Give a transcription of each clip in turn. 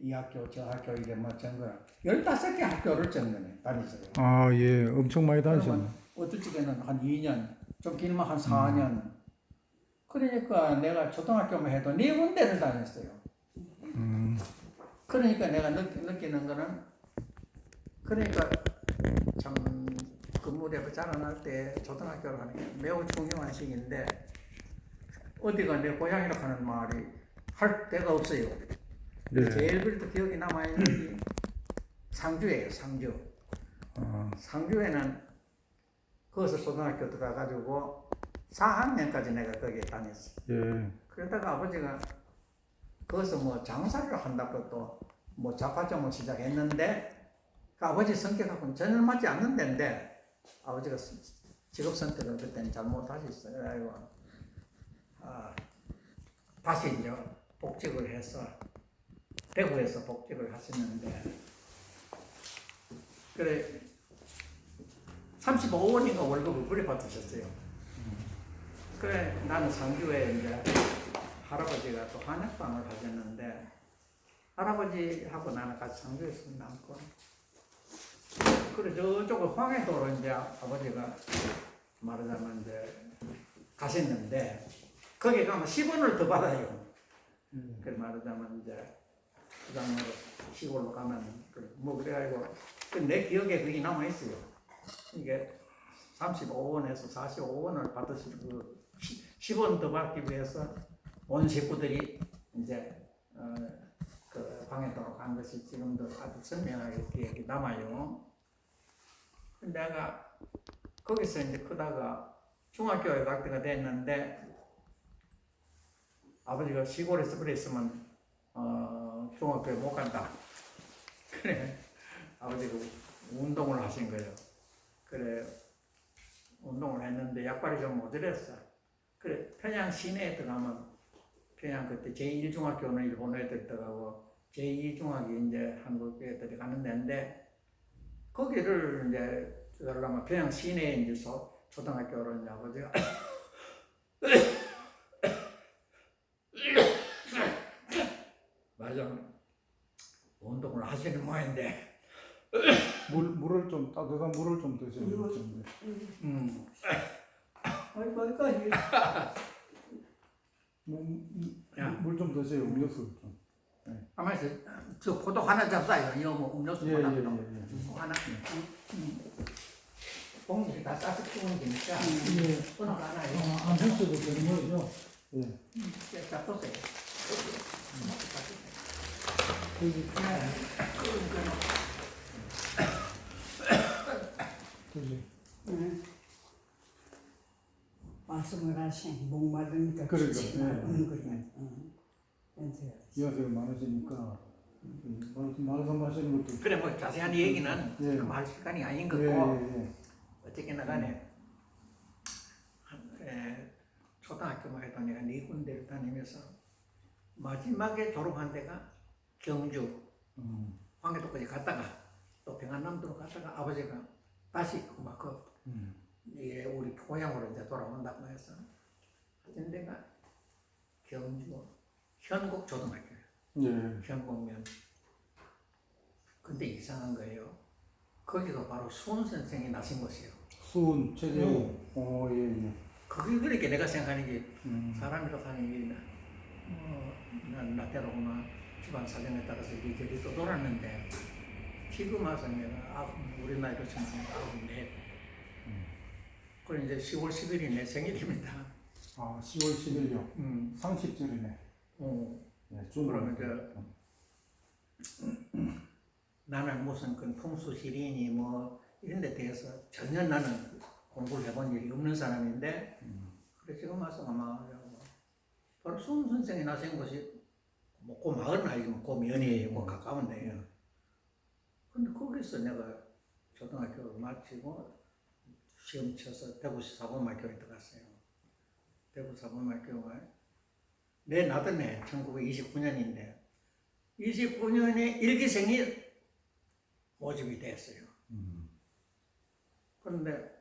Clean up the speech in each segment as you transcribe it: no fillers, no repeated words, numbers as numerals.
이 학교 저 학교 이게 뭐 전거라 15개 학교를 전거네 다녔어요. 아, 예. 엄청 많이 다니셨네. 그러면 어떨 적에는 한 2년, 좀 길면 한 4년. 그러니까 내가 초등학교만 해도 4군데를 다녔어요. 그러니까 내가 느끼는 거는 그러니까 참 근무대로 자라날 때 초등학교를 가는 게 매우 중요한 시기인데 어디가 내 고향이라고 하는 말이 할 데가 없어요. 네. 제일 그래도 기억이 남아있는 게 상주예요. 상주. 상주에는 거기서 초등학교 들어가가지고 4학년까지 내가 거기에 다녔어. 예. 그러다가 아버지가 거기서 뭐 장사를 한다고 또 뭐 잡화점을 시작했는데 그 아버지 성격하고는 전혀 맞지 않는 데인데 아버지가 직업 선택을 그때는 잘못하셨어요. 그래가지고 다시 이제 복직을 해서 대구에서 복직을 하셨는데 그래 35원인가 월급을 그래 받으셨어요. 그래 나는 상주에 이제 할아버지가 또 한약방을 하셨는데 할아버지하고 나는 같이 상주에서 남고 그래 저쪽을 황해도로 이제 아버지가 말하자면 이제 가셨는데 거기 가면 10원을 더 받아요. 그래 말하자면 이제 부장으로 시골로 가면 뭐 그래가지고 내 기억에 그게 남아 있어요. 이게 35원에서 45원을 받으실 그 10원 더 받기 위해서 온 식구들이 이제 그 방해도로 간 것이 지금도 아주 선명하게 기억이 남아요. 내가 거기서 이제 크다가 중학교에 갈 때가 됐는데 아버지가 시골에서 그랬으면 중학교에 못 간다. 그래 아버지가 운동을 하신 거예요. 그래 운동을 했는데 약발이 좀 모자랐어. 그래 평양 시내에 들어가면 평양 그때 제1중학교는 일본 애들 들어가고 제2중학이 이제 한국 애들이 가는 데인데 거기를 이제 들어가면 평양 시내에 이제 초등학교로 이제 아버지가 맞아 운동을 하시는 모양인데 물을 좀, 따뜻한 물을 좀 드세요. 물 좀 드세요. 음료수 좀. 아마 저 포도 하나 잡사요. 이거 뭐 음료수 예, 하나 예, 또 예. 하나. 봉지 다 싸서 키우는 거니까 어느 거 하나요. 안 했어도 되는 거죠? 예. 다 떴어요. 말씀을 하신 목마르니까 그러니까, 기침이 예. 나오는 거야. 연세가. 연세가 많으시니까 말씀하시는 것도 그래 뭐 자세한 얘기는 예. 지금 할 시간이 아닌 거고 예, 예. 어쨌거나 간에 초등학교만 해도 내가 4군데를 다니면서 마지막에 졸업한 데가 경주 황해도까지 갔다가 또 평안남도로 갔다가 아버지가 다시 우리 고향으로 이제 돌아온다고 해서 하던 데가 경주 현곡초등학교예요. 예. 현곡면. 근데 이상한 거예요. 거기가 바로 수원 선생이 나신 곳이에요. 수은, 최재우. 예, 예. 거기 그렇게 내가 생각하는 게 사람이라고 하는 게 난 나태로구나 집안 사정에 따라서 이리저리 또 돌았는데 지금 와서 내가 우리 나이로 치면 94. 그래 이제 10월 10일이 내 생일입니다. 아, 10월 10일요. 상식절이네. 예, 그러면 나는 무슨 그 풍수지리니 뭐 이런 데 대해서 전혀 나는 공부를 해본 일이 없는 사람인데 그래 지금 와서 아마 바로 수훈 선생이 나신 곳이 뭐그 마을은 아니지만 그 면이에요. 가까운 데예요. 근데 거기서 내가 초등학교를 마치고 시험 쳐서 대구 사범학교에 들어갔어요. 대구 사범학교가 내 나더네 1929년인데 29년에 1기생이 모집이 됐어요. 그런데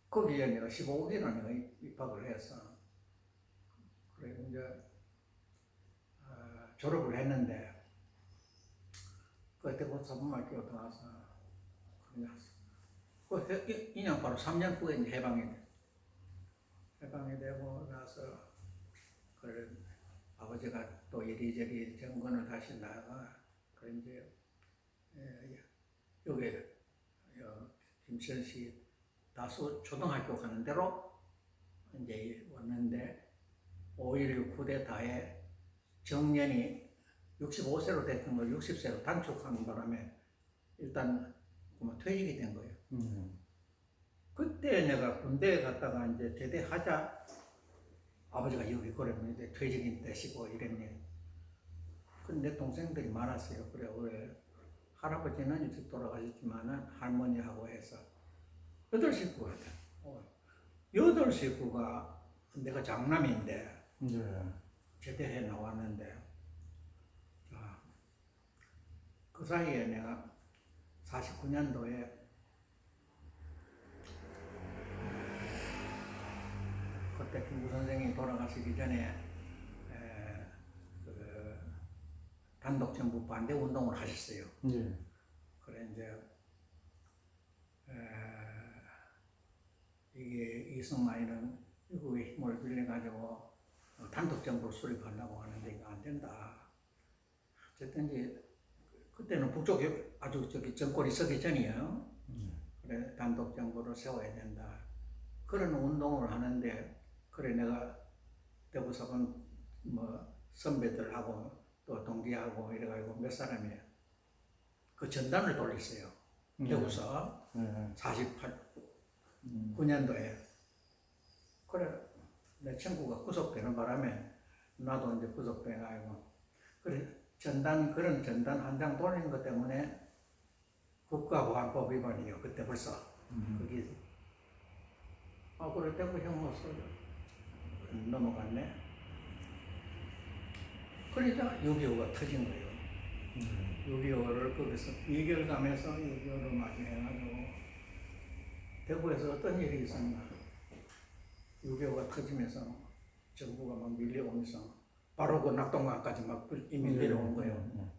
거기에 내가 15기로 내가 입학을 해서 그래 이제 졸업을 했는데 그때 곧 사범학교 들어가서 그 인양 바로 3년 후에 이제 해방이 되고 나서 그 아버지가 또 이리저리 정권을 다시 나가 그 이제 여기 김천시 다수 초등학교 가는 데로 이제 왔는데 5.16 쿠데타에 정년이 65세로 됐던 걸 60세로 단축하는 바람에 일단 퇴직이 된 거예요. 그때 내가 군대에 갔다가 이제 제대하자 아버지가 여기 그러면 이제 퇴직이 되시고 이랬네. 근데 동생들이 많았어요. 그래 왜 할아버지는 일찍 돌아가셨지만은 할머니하고 해서 8식구가 돼. 8식구가 내가 장남인데 제대해 나왔는데 그 사이에 내가 49년도에 그때 김구 선생이 돌아가시기 전에 그 단독 정부 반대 운동을 하셨어요. 그래 이제 이게 이승만이는 미국의 힘을 빌려 가지고 단독 정부를 수립하려고 하는데 이거 안 된다. 어쨌든 이제 그때는 북쪽에 아주 정권이 서기 전이에요. 그래 단독 정부를 세워야 된다. 그런 운동을 하는데 그래 내가 대구사관 뭐 선배들하고 또 동기하고 이래가지고 몇 사람이 그 전단을 돌렸어요. 대구서 49년도에 그래 내 친구가 구속되는 바람에 나도 이제 구속돼가지고 그래 그런 전단 한 장 돌린 것 때문에 국가보안법 위반이요. 그때 벌써 거기 그래 대구 형무소 넘어갔네. 그러니까 6.25가 터진 거예요. 6.25를 거기서 2개월감에서 6.25를 맞이해가지고 대구에서 어떤 일이 있었나. 6.25가 터지면서 정부가 막 밀려오면서 바로 그 낙동강까지 막 이미 내려온 거예요.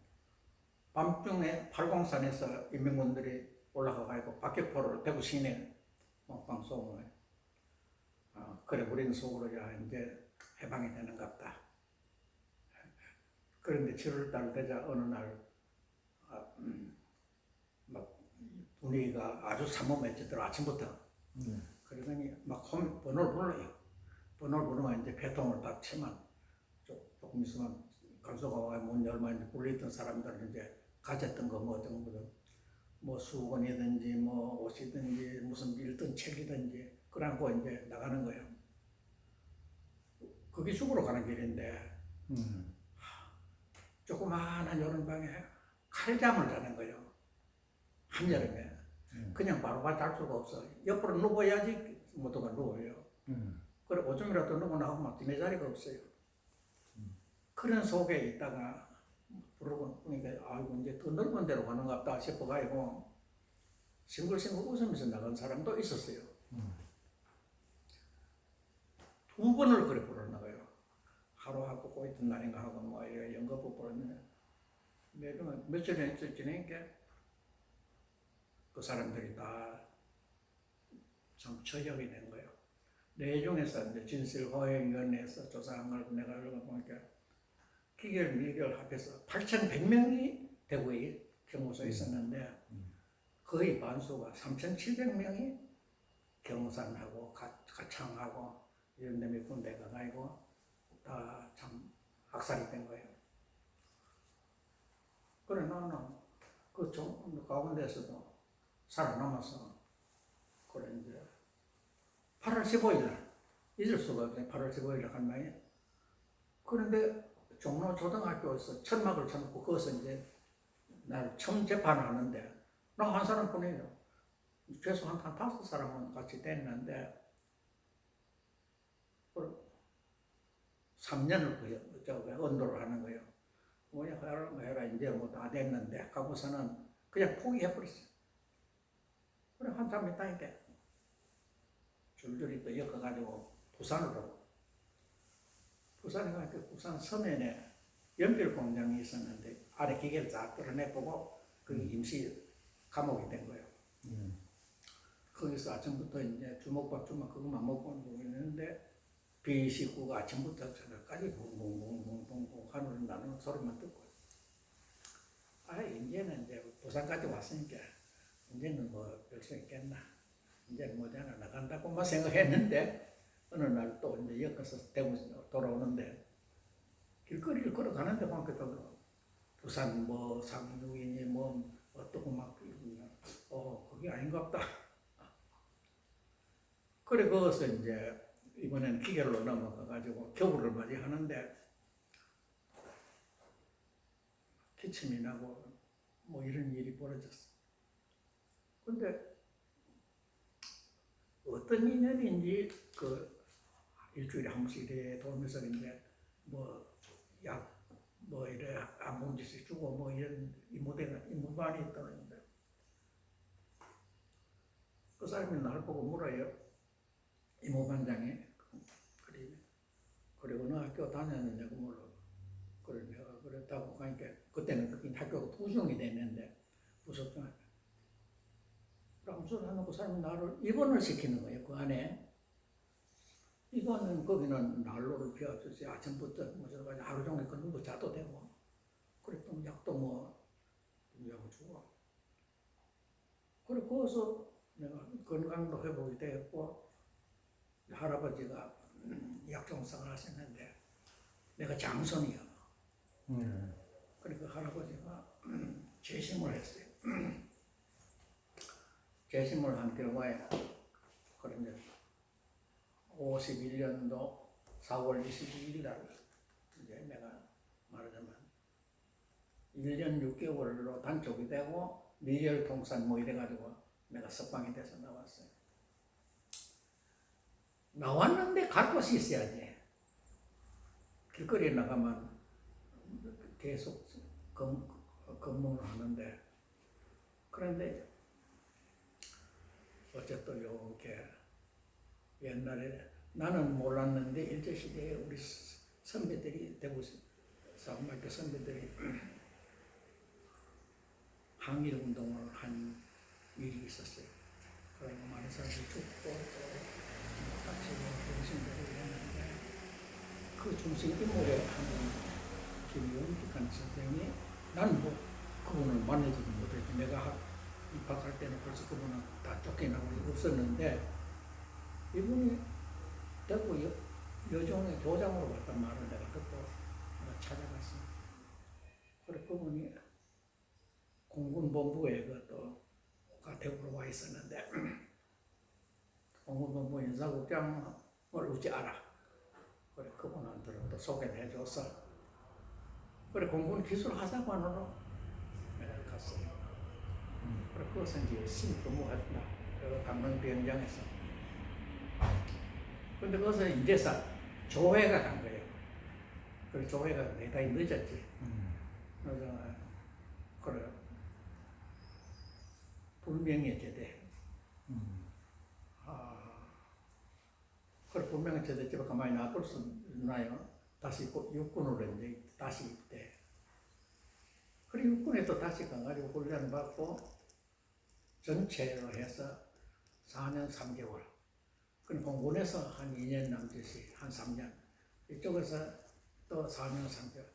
밤중에 팔공산에서 인민군들이 올라가가지고 박격포를 대구 시내 막 쏘고 그래 우리는 속으로 야 이제 해방이 되는갑다. 그런데 7월달 되자 어느 날 막 분위기가 아주 삼엄해지더라. 아침부터. 그러더니 막 번호를 불러요. 번호를 부르면 이제 배통을 딱 치면 조금 있으면 간소가 와 문 열면 이제 불리던 사람들은 이제 가졌던 거 뭐 어떤 거든 뭐 수건이든지 뭐 옷이든지 무슨 밀든 책이든지 그러고 이제 나가는 거예요. 그게 죽으러 가는 길인데 조그마한 여름방에 칼잠을 자는 거예요. 한여름에. 그냥 바로바로 잘 수가 없어. 옆으로 누워야지 모두가 누워요. 그래 오줌이라도 누고 나가면 막 내 자리가 없어요. 그런 속에 있다가 부르고 보니까 아이고 이제 더 넓은 데로 가는가 보다 싶어가지고 싱글싱글 웃으면서 나간 사람도 있었어요. 2번을 그래 불러나가요. 하루 하고 고 있던 날인가 하고 뭐 연거푸 부르는데 매번 며칠에 지내니까 그 사람들이 다 참 처형이 된 거예요. 내중에서 이제 진실호행위원회에서 조사한 걸 내가 읽어보니까 기결, 미결 합해서 8,100명이 대구에 경호소에 있었는데 거의 반수가 3,700명이 경호산하고 가창하고 이런 데 몇 군데 가가지고 다 참 학살이 된 거예요. 그래 나는 그 가운데서도 살아남아서 그래 이제 8월 15일 날 잊을 수가 없어요. 8월 15일 날 간 말이에요. 그런데 종로 초등학교에서 천막을 쳐놓고 거기서 이제 날 처음 재판을 하는데 나 한 사람뿐이에요. 최소 한 5사람은 같이 됐는데 3년을 언도를 하는 거예요. 뭐냐 해라 이제 뭐 다 됐는데 가고서는 그냥 포기해버렸어요. 그래 한참 있다니까 줄줄이 또 엮어가지고 부산으로 부산에 가니까 부산 서면에 연필 공장이 있었는데 안에 기계를 쫙 끌어내보고 그게 임시 감옥이 된 거예요. 거기서 아침부터 이제 주먹밥 주먹 그것만 먹고 있는데 B 식구가 아침부터 저녁까지 붕붕붕붕붕 하는 나는 소리만 듣고 이제는 이제 부산까지 왔으니까 이제는 뭐 별 수 있겠나 이제는 뭐잖아 나간다고만 생각했는데 어느 날 또 이제 엮어서 대구 돌아오는데 길거리를 걸어가는데 보니까 또 부산 뭐 상류인이 뭐 어떻고 막 그게 아닌갑다. 그래 거기서 이제 이번에는 기계로 넘어가가지고 겨울을 맞이하는데 기침이 나고 뭐 이런 일이 벌어졌어. 근데 어떤 인연인지 그 일주일에 한 번씩 이래 돌면서 이제 뭐 약 뭐 이래 안 좋은 짓을 주고 뭐 이런 이모반이 있다는데 그 사람이 나를 보고 물어요. 이모반장이 그래 어느 학교 다녔느냐고 물어. 그래 내가 그랬다고 하니까 그때는 그긴 학교가 부정이 됐는데 부석장 그러면서 하는 그 사람이 나를 입원을 시키는 거예요. 그 안에 이거는 거기는 난로를 피워주지 아침부터 뭐 저러 가지고 하루 종일 걷는 자도 되고 그래 또 약도 뭐 주고 그래 거기서 내가 건강도 회복이 되었고 할아버지가 약종상을 하셨는데 내가 장손이야. 그러니까 할아버지가 재심을 했어요. 재심을 한 결과에 그런데 51년도 4월 22일 날 이제 내가 말하자면 1년 6개월로 단축이 되고 미열 통산 뭐 이래가지고 내가 석방이 돼서 나왔어요. 나왔는데 갈 곳이 있어야지. 길거리에 나가면 계속 근무를 하는데 그런데 어쨌든 이렇게 옛날에 나는 몰랐는데 일제시대에 우리 선배들이 대구 사관학교 선배들이 항일운동을 한 일이 있었어요. 그리고 많은 사람들이 죽고 또 다치고 병신들이 있는데 그 중심 인물에 한 김용기관 선생이 나는 뭐 그분을 만나지도 못했지. 내가 입학할 때는 벌써 그분은 다 쫓겨나고 없었는데 이분이 대구 여종의 교장으로 갔단 말을 내가 듣고 내가 찾아갔어. 그래 그분이 공군본부에 그또가 대구로 와 있었는데 공군본부 인사국장을 어찌 알아. 그래 그분한테 또 소개를 해줬어. 그래 공군 기술하사관으로 내가 갔어요. 그래 그것은 이제 열심히 근무했다. 강릉 비행장에서. 근데 거기서 이제서 조회가 간 거예요. 그 조회가 대단히 늦었지. 그래서 그래 불명예 제대. 그래 불명예 제대 집에 가만히 놔둘 수 있나요? 다시 육군으로 이제 다시 입대. 그래 육군에 또 다시 가가지고 훈련 받고 전체로 해서 4년 3개월. 그럼 공군에서 한 2년 남짓이 한 3년. 이쪽에서 또 4년 3개월.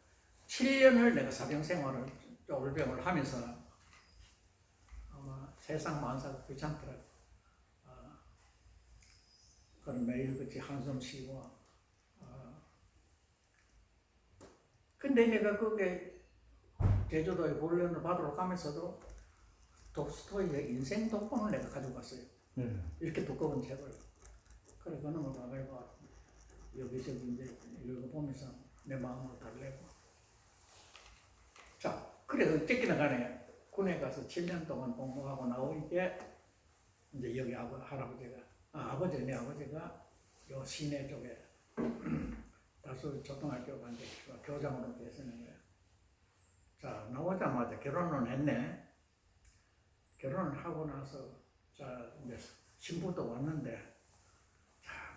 7년을 내가 사병 생활을 쫄병을 하면서 아마 세상 만사가 귀찮더라고. 그럼 매일같이 한숨 쉬고. 근데 내가 그게 제주도에 훈련을 받으러 가면서도 톨스토이의 인생 독본을 내가 가지고 갔어요. 이렇게 두꺼운 책을. 그래 그놈을 가지고 여기저기 이제 읽어보면서 내 마음을 달래고. 자, 그래서 쫓기나 가네. 군에 가서 7년 동안 공부하고 나오니까 이제 여기 할아버지가 내 아버지가 요 시내 쪽에 다수 초등학교 간데 교장으로 계시는 거예요. 자, 나오자마자 결혼을 했네. 결혼을 하고 나서 자 이제 신부도 왔는데 자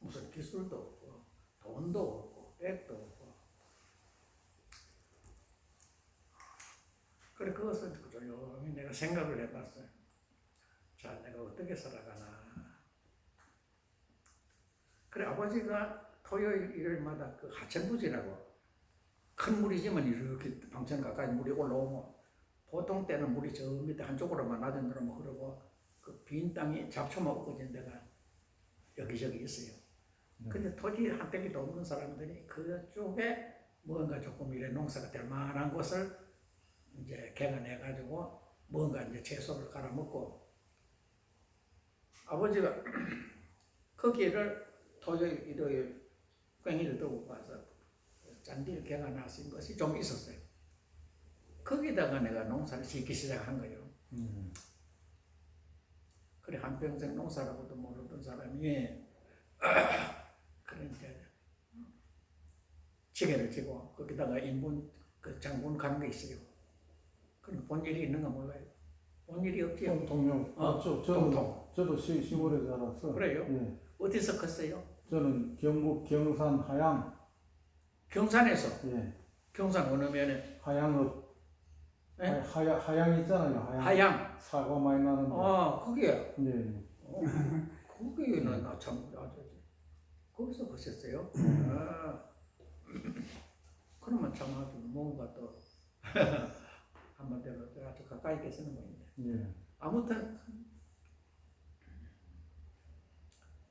무슨 기술도 없고 돈도 없고 백도 없고. 그래 그것은 조용히 내가 생각을 해봤어요. 자, 내가 어떻게 살아가나. 그래 아버지가 토요일 일요일마다 그 하천부지라고 큰 물이지만 이렇게 방천 가까이 물이 올라오고 보통 때는 물이 저 밑에 한쪽으로만 낮은 데로만 흐르고 그 빈 땅이 잡초만 엎어진 데가 여기저기 있어요. 근데 토지 한 떼기도 없는 사람들이 그쪽에 뭔가 조금 이래 농사가 될 만한 곳을 이제 개간해 가지고 뭔가 이제 채소를 갈아 먹고 아버지가 거기를 토요일 일요일 괭이를 들고 가서 잔디를 개간하신 것이 좀 있었어요. 거기다가 내가 농사를 짓기 시작한 거예요. 그래 한평생 농사라고도 모르던 사람이 그래 이제 지게를 지고 거기다가 인분 그 장군 가는 게 있어요. 그럼 본 일이 있는가 몰라요. 본 일이 없지요. 동명. 어, 저도 시골에 자라서. 그래요? 예. 어디서 컸어요? 저는 경북 경산 하양. 경산에서. 예. 경산 어느 면에? 하양읍. 예? 하양 있잖아요. 하양. 하양. 사과 많이 나는데. 거기요. 예. 거기는 참 아주 거기서 보셨어요? 그러면 참 아주 뭔가 또 한마디로 아주 가까이 계시는 분인데. 예. 아무튼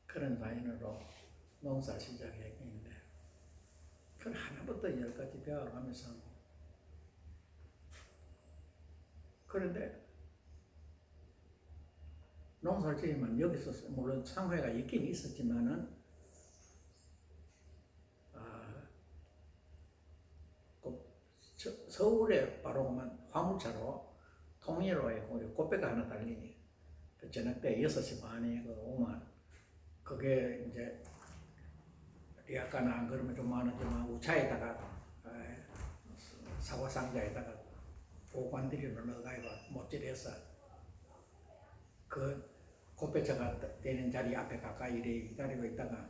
그런 사인으로 농사 시작했는데 그 하나부터 열까지 배워가면서 그런데 농사를 지으면 여기서 물론 상회가 있긴 있었지만은 서울에 바로 오면 화물차로 통일로에 꽃배가 하나 달리니 그 저녁 때 6시 반에 그 오면 그게 이제 리아카나 안 그러면 좀 많았지만 우차에다가 사과 상자에다가 보관들이로 넣어가지고 못질해서 그 꽃배차가 되는 자리 앞에 가까이 이래 기다리고 있다가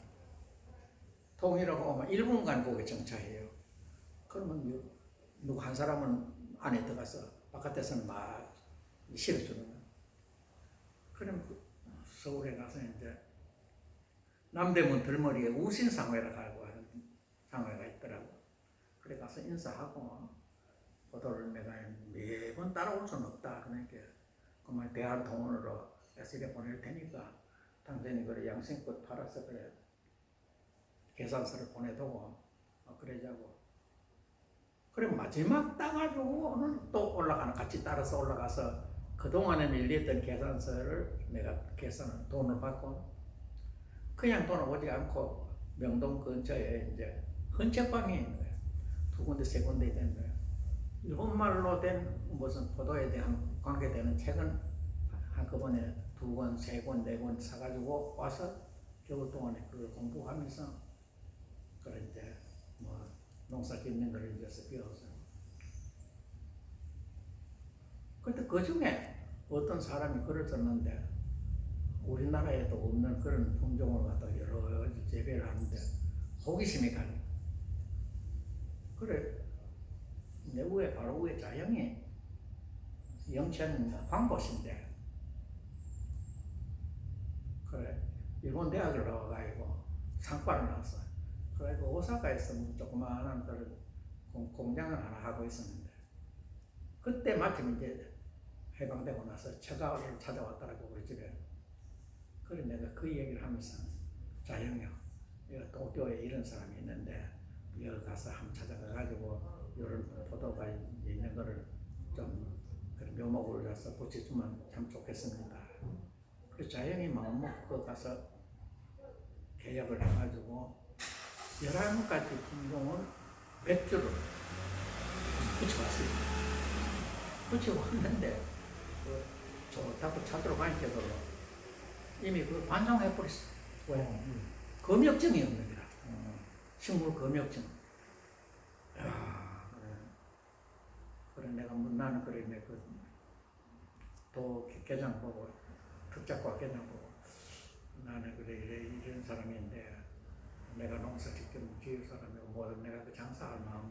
통일하고 오면 1분간 거기 정차해요. 그러면 누구 한 사람은 안에 들어가서 바깥에서는 막 실어주는 거예요. 그럼 서울에 가서 이제 남대문 들머리에 우신상회라고 하는 상회가 있더라고. 그래 가서 인사하고 보도를 내가 매번 따라올 수는 없다. 그러니까 그만 대한 돈으로 SB에 보낼 테니까 당신이 그래 양심껏 팔아서 그래 계산서를 보내두고 그러자고. 그래 마지막 따가지고는 또 올라가는 같이 따라서 올라가서 그동안에 밀렸던 계산서를 내가 계산을 돈을 받고 그냥 돈을 오지 않고 명동 근처에 이제 헌책방이 있는 거예요. 2군데 3군데 된 거예요. 일본말로 된 무슨 포도에 대한 관계되는 책은 한꺼번에 2권, 3권, 4권 사가지고 와서 겨울 동안에 그걸 공부하면서 그래 이제 뭐 농사 짓는 걸 이제 배워서. 근데 그 중에 어떤 사람이 글을 썼는데 우리나라에도 없는 그런 품종을 갖다 여러 가지 재배를 하는데 호기심이 가는. 그래 내 위에 바로 위에 자영이 영천 황보신데 그래 일본 대학을 나와가지고 상과를 나왔어. 그래고 오사카에서 조그마한 그런 공장을 하나 하고 있었는데 그때 마침 이제 해방되고 나서 처가를 찾아왔더라고 우리 집에. 그래 내가 그 얘기를 하면서 자영이요 여기 도쿄에 이런 사람이 있는데 여기 가서 한번 찾아가가지고 이런 포도가 있는 거를 좀 묘목을 가서 붙여주면 참 좋겠습니다. 그래서 자영이 마음 먹고 가서 계약을 해가지고 11가지 품종을 100주를 붙여왔어요. 붙여왔는데 좋다고 찾으러 가니까도 이미 그 반성해버렸어. 왜? 검역증이 없는 거라. 식물 검역증. 야, 그래 내가 나는 그래 또 개장 보고 특작과 개장 보고 나는 그래 이런 사람인데 내가 농사 직접 지을 사람이고 뭐든 내가 그 장사할 마음이